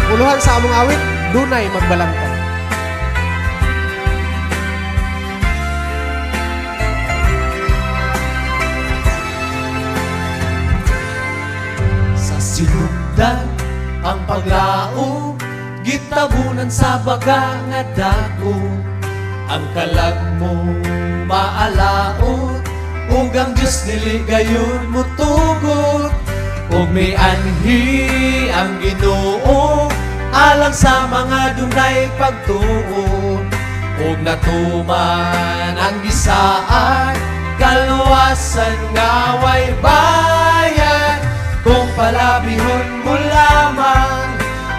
Uluhan sa among awit, dunay magbalantay. Sa sinugdan ang paglaom, gitabunan sa baga nga dako. Ang kalag mo maalaot, ug ang Diyos niligayon mo tugot. Ug may anhi ang Ginoo alang sa mga dunay pagtuo. Ug natuman ang gisaan, kaluwasan nga way bayan. Kung palabihon mo lamang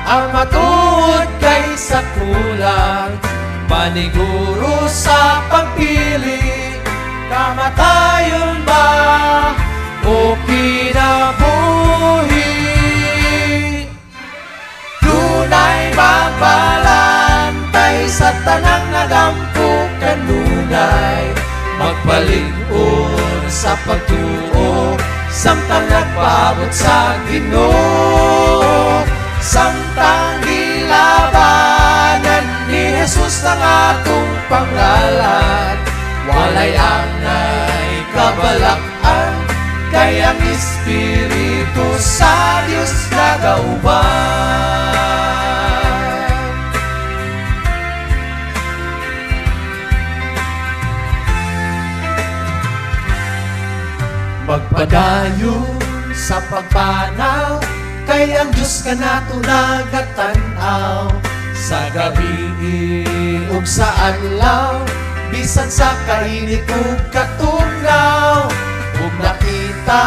ang matuod kaysa kulang, maniguro sa pagpili, kamatayon ba o kinabuhi? Dunay magbalantay sa tanang nagampo kanunay, magpalig-on sa pagtuo, samtang nagpaabot sa Ginoo. Samtang gilabanan ni Jesus ang atong pangalan, walay angay kabalakan, kay ang Espiritu sa Dios nagauban. Magpadayon sa pagpanaw, kay ang Diyos ka nato nagatanaw. Sa gabi ug sa adlaw, bisan sa kainit ug katugnaw. Ug nakita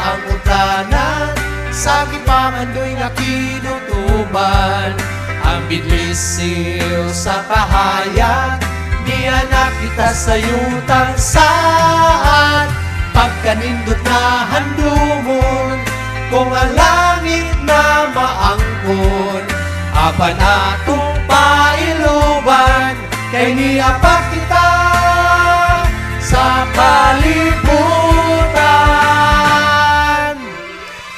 ang utanan, sa gipamandoy nga kinutuban. Ang bidlisiw sa kahayag, niya nakita sa yutang saan. Pagkanindot na handumon, kung ang langit na maangkon, apan atong pailuban, kay niya pa kita sa kalibutan.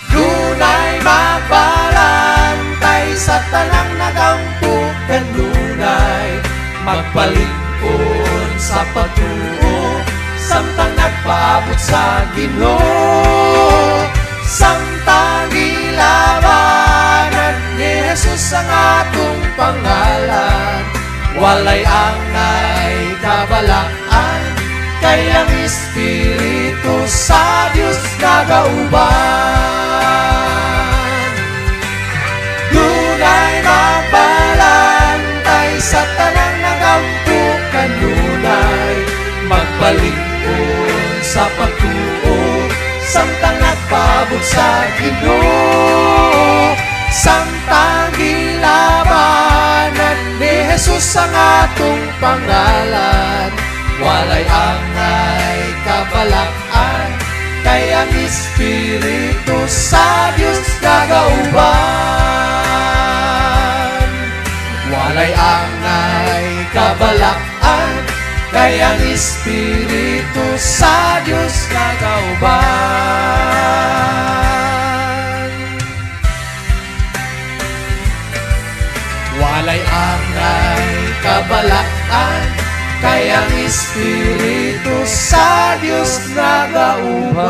Dunay magbalantay sa tanang nagampo kanunay, magpalig-on sa pagtuo, samtang nagpaabot sa Ginoo. Samtang gilabanan ni Jesus ang atong pangalan, walay angay kabalaan, kay ang Espiritu sa Dios nagauban. Dunay magbalantay sa tanang nagampo kanunay, magpalig-on sa pagtuo, samtang nagpaabot sa Ginoo. Samtang gilabanan ni Jesus ang atong pangalan, walay angay kabalaan, kay ang Espiritu sa Dios nagauban. Walay angay kabalaan, kay ang Espiritu sa Dios nagauban. Walay angay kabalaan, kay ang Espiritu sa Dios nagauban.